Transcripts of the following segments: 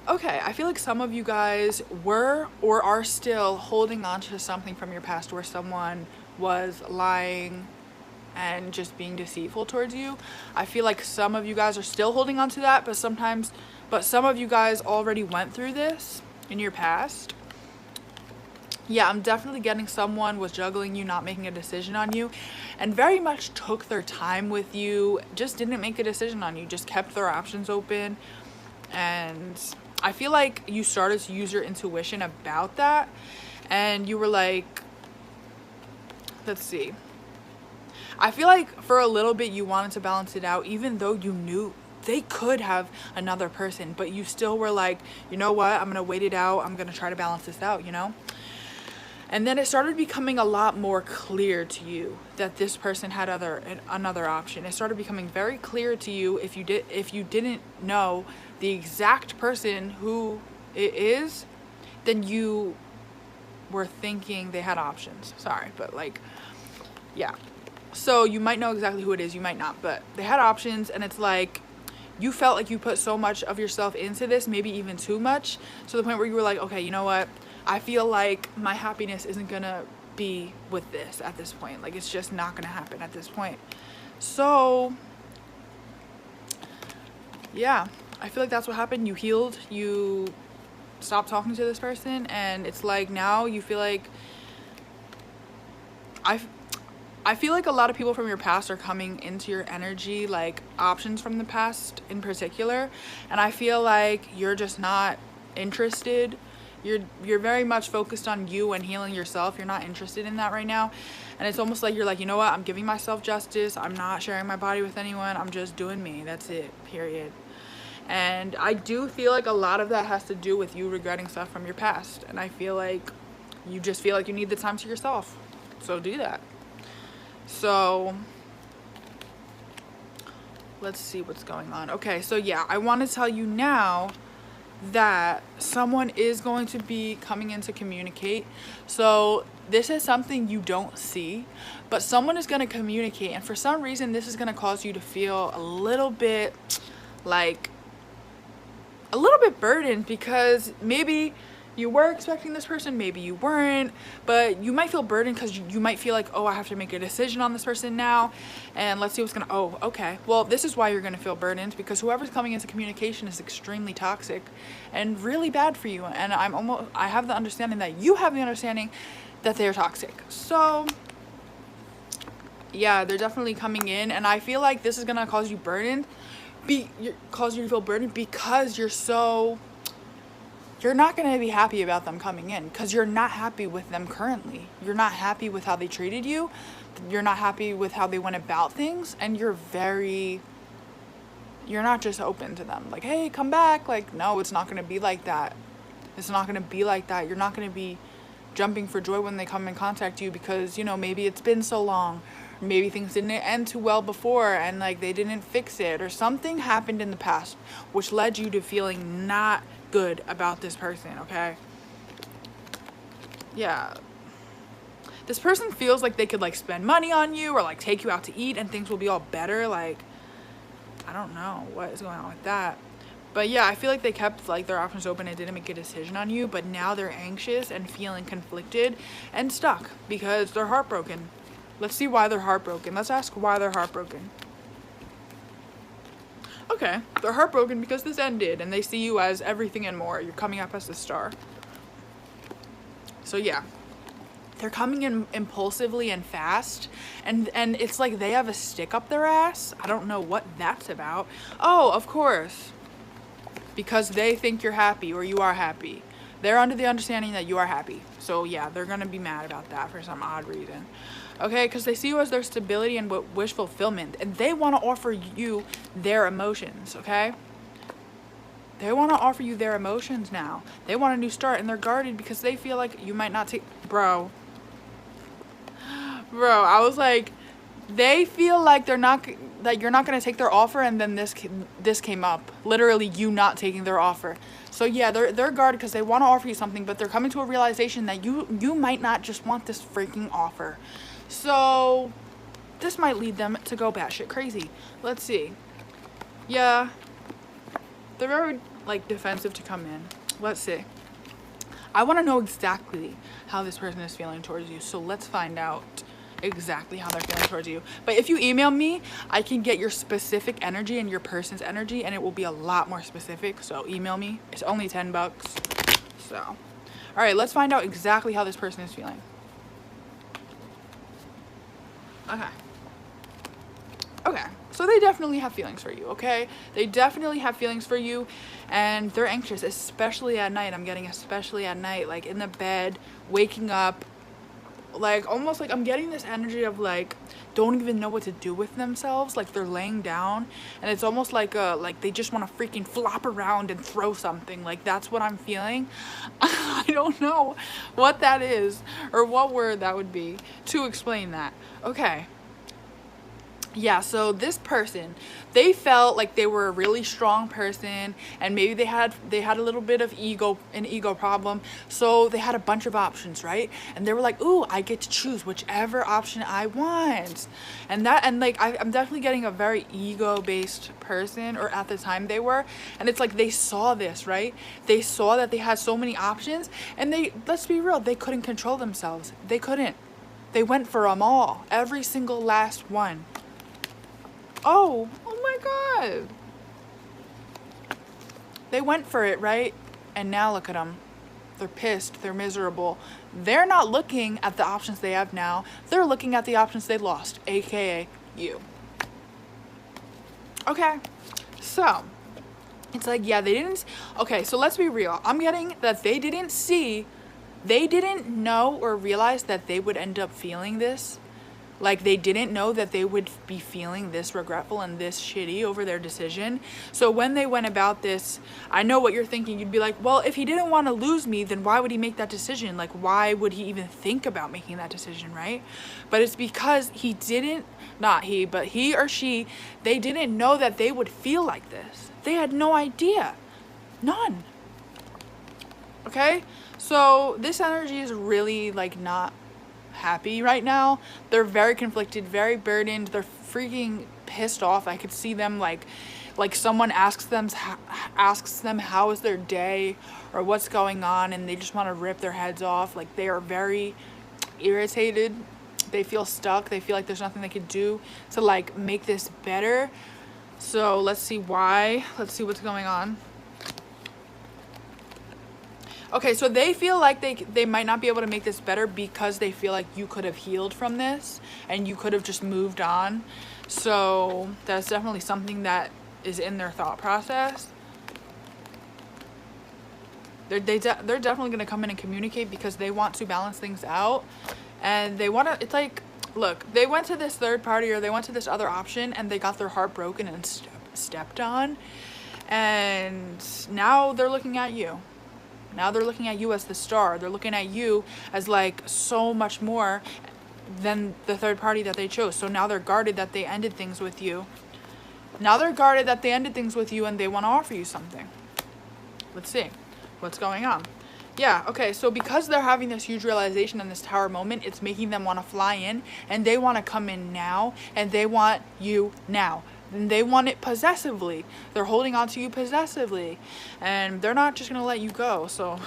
Okay, I feel like some of you guys were or are still holding on to something from your past where someone was lying and just being deceitful towards you. I feel like some of you guys are still holding on to that, but some of you guys already went through this in your past. Yeah, I'm definitely getting someone was juggling you, not making a decision on you, and very much took their time with you, just didn't make a decision on you, just kept their options open. And I feel like you started to use your intuition about that, and you were like, let's see. I feel like for a little bit you wanted to balance it out, even though you knew they could have another person, but you still were like, you know what, I'm gonna wait it out, I'm gonna try to balance this out, you know? And then it started becoming a lot more clear to you that this person had another option. It started becoming very clear to you, if you didn't know the exact person who it is, then you were thinking they had options. Sorry, but like, yeah. So you might know exactly who it is, you might not, but they had options, and it's like you felt like you put so much of yourself into this, maybe even too much, to the point where you were like, okay, you know what? I feel like my happiness isn't gonna be with this at this point. Like, it's just not gonna happen at this point. So, yeah, I feel like that's what happened. You healed, you stopped talking to this person, and it's like now you feel like I feel like a lot of people from your past are coming into your energy, like options from the past in particular, and I feel like you're just not interested. You're very much focused on you and healing yourself. You're not interested in that right now, and it's almost like you're like, you know what, I'm giving myself justice, I'm not sharing my body with anyone, I'm just doing me, that's it, period. And I do feel like a lot of that has to do with you regretting stuff from your past, and I feel like you just feel like you need the time to yourself, so do that. So let's see what's going on. Okay, so yeah, I want to tell you now that someone is going to be coming in to communicate. So this is something you don't see, but someone is going to communicate, and for some reason this is going to cause you to feel a little bit burdened, because maybe you were expecting this person, maybe you weren't, but you might feel burdened because you might feel like, oh, I have to make a decision on this person now, and let's see what's gonna, oh, okay. Well, this is why you're gonna feel burdened, because whoever's coming into communication is extremely toxic and really bad for you, and I have the understanding that you have the understanding that they're toxic. So yeah, they're definitely coming in, and I feel like this is gonna cause you cause you to feel burdened, because you're not going to be happy about them coming in, because you're not happy with them currently. You're not happy with how they treated you. You're not happy with how they went about things, and you're not just open to them. Like, hey, come back. Like, no, it's not going to be like that. It's not going to be like that. You're not going to be jumping for joy when they come and contact you, because, you know, maybe it's been so long. Maybe things didn't end too well before, and like they didn't fix it, or something happened in the past which led you to feeling not good about this person. Okay, yeah, this person feels like they could like spend money on you or like take you out to eat and things will be all better. Like, I don't know what is going on with that, but yeah, I feel like they kept like their options open and didn't make a decision on you, but now they're anxious and feeling conflicted and stuck because they're heartbroken. Let's see why they're heartbroken. Let's ask why they're heartbroken. Okay, they're heartbroken because this ended and they see you as everything and more. You're coming up as the star. So yeah, they're coming in impulsively and fast, and it's like they have a stick up their ass. I don't know what that's about. Oh, of course, because they think you're happy or you are happy. They're under the understanding that you are happy. So yeah, they're gonna be mad about that for some odd reason. Okay, because they see you as their stability and wish fulfillment, and they want to offer you their emotions. Okay, they want to offer you their emotions now. They want a new start, and they're guarded because they feel like you might not take, bro, I was like, they feel like you're not gonna take their offer, and then this came up, literally you not taking their offer. So yeah, they're guarded because they want to offer you something, but they're coming to a realization that you might not just want this freaking offer. So this might lead them to go batshit crazy. Let's see. Yeah, they're very like defensive to come in. Let's see. I want to know exactly how this person is feeling towards you. So let's find out exactly how they're feeling towards you. But if you email me, I can get your specific energy and your person's energy, and it will be a lot more specific. So email me. It's only $10. So, all right, let's find out exactly how this person is feeling. Okay, so they definitely have feelings for you, okay? They definitely have feelings for you, and they're anxious, especially at night. I'm getting especially at night, like in the bed, waking up, like almost like I'm getting this energy of like don't even know what to do with themselves. Like they're laying down, and it's almost like they just want to freaking flop around and throw something. Like that's what I'm feeling. I don't know what that is or what word that would be to explain that. Okay. Yeah, so this person, they felt like they were a really strong person, and maybe they had a little bit of an ego problem, so they had a bunch of options, right? And they were like, ooh, I get to choose whichever option I want. And like I'm definitely getting a very ego-based person, or at the time they were, and it's like they saw this, right? They saw that they had so many options, and let's be real, they couldn't control themselves. They couldn't. They went for them all, every single last one. Oh my God. They went for it, right? And now look at them. They're pissed. They're miserable. They're not looking at the options they have now. They're looking at the options they lost, aka you. Okay. So, it's like, yeah, they didn't. Okay, so let's be real. I'm getting that they didn't know or realize that they would end up feeling this. Like they didn't know that they would be feeling this regretful and this shitty over their decision. So when they went about this, I know what you're thinking. You'd be like, well, if he didn't want to lose me, then why would he make that decision? Like, why would he even think about making that decision, right? But it's because he or she, they didn't know that they would feel like this. They had no idea. None. Okay? So this energy is really like not happy right now. They're very conflicted, very burdened. They're freaking pissed off. I could see them like someone asks them how is their day or what's going on, and they just want to rip their heads off. Like they are very irritated. They feel stuck. They feel like there's nothing they could do to like make this better. So let's see why. Let's see what's going on. Okay, so they feel like they might not be able to make this better because they feel like you could have healed from this and you could have just moved on. So that's definitely something that is in their thought process. They're definitely going to come in and communicate because they want to balance things out. And they want to, it's like, look, they went to this third party or they went to this other option and they got their heart broken and stepped on. And now they're looking at you. Now they're looking at you as the star. They're looking at you as like so much more than the third party that they chose. So now they're guarded that they ended things with you. Now they're guarded that they ended things with you and they want to offer you something. Let's see what's going on. Yeah, okay, so because they're having this huge realization in this tower moment, it's making them want to fly in, and they want to come in now, and they want you now. And they want it possessively. They're holding on to you possessively, and they're not just going to let you go. So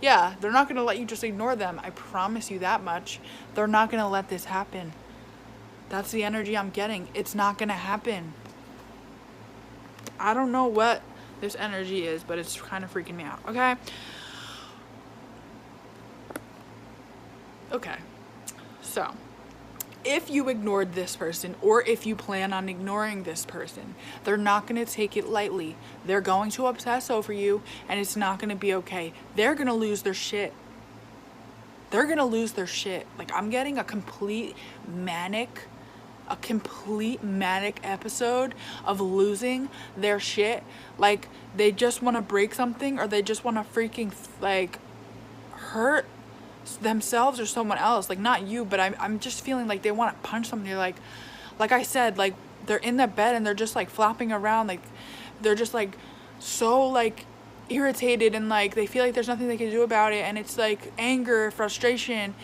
yeah, they're not going to let you just ignore them. I promise you that much. They're not going to let this happen. That's the energy I'm getting. It's not going to happen. I don't know what this energy is, but it's kind of freaking me out. Okay, so if you ignored this person, or if you plan on ignoring this person, they're not going to take it lightly. They're going to obsess over you, and it's not going to be okay. They're going to lose their shit. They're going to lose their shit. Like, I'm getting a complete manic episode of losing their shit. Like, they just want to break something, or they just want to freaking, like, hurt themselves or someone else. Like, not you, but I'm just feeling like they want to punch somebody. Like I said, like, they're in the bed and they're just like flopping around, like they're just like so like irritated, and like they feel like there's nothing they can do about it, and it's like anger, frustration,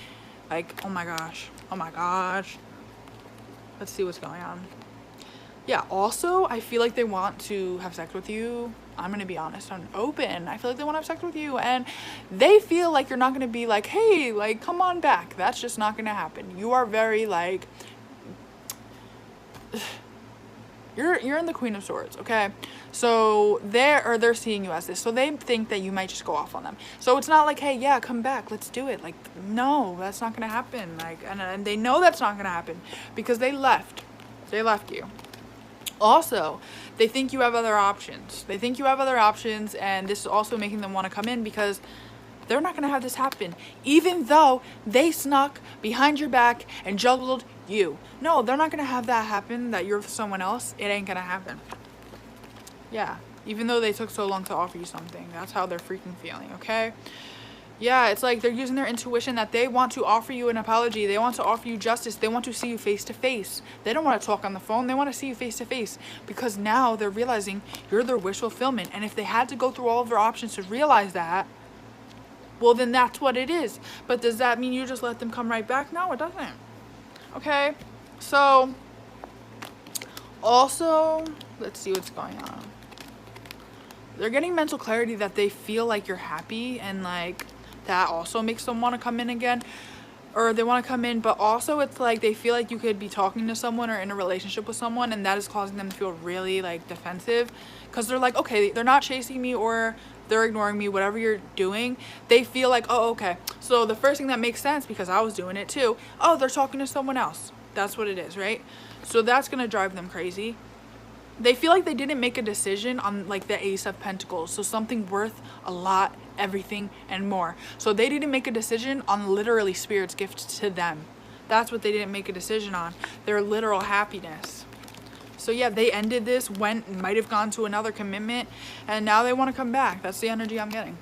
like, oh my gosh, let's see what's going on. Yeah, also, I feel like they want to have sex with you. I'm gonna be honest and open. I feel like they want to have sex with you, and they feel like you're not gonna be like, hey, like, come on back. That's just not gonna happen. You are very, like, you're in the Queen of Swords, okay? So they're seeing you as this, so they think that you might just go off on them. So it's not like, hey, yeah, come back, let's do it. Like, no, that's not gonna happen. Like, and they know that's not gonna happen because they left you. Also, they think you have other options. They think you have other options, and this is also making them want to come in because they're not going to have this happen, even though they snuck behind your back and juggled you. No, they're not going to have that happen, that you're with someone else. It ain't going to happen. Yeah, even though they took so long to offer you something. That's how they're freaking feeling, okay? Yeah, it's like they're using their intuition that they want to offer you an apology. They want to offer you justice. They want to see you face to face. They don't want to talk on the phone. They want to see you face to face because now they're realizing you're their wish fulfillment. And if they had to go through all of their options to realize that, well, then that's what it is. But does that mean you just let them come right back? No, it doesn't. Okay, so also, let's see what's going on. They're getting mental clarity that they feel like you're happy, and like that also makes them want to come in again, or they want to come in, but also it's like they feel like you could be talking to someone or in a relationship with someone, and that is causing them to feel really like defensive because they're like, okay, they're not chasing me or they're ignoring me, whatever you're doing. They feel like, oh, okay, so the first thing that makes sense, because I was doing it too, oh, they're talking to someone else. That's what it is, right? So that's gonna drive them crazy. They feel like they didn't make a decision on like the Ace of Pentacles, so something worth a lot, everything, and more. So they didn't make a decision on literally Spirit's gift to them. That's what they didn't make a decision on, their literal happiness. So yeah, they ended this, might have gone to another commitment, and now they want to come back. That's the energy I'm getting.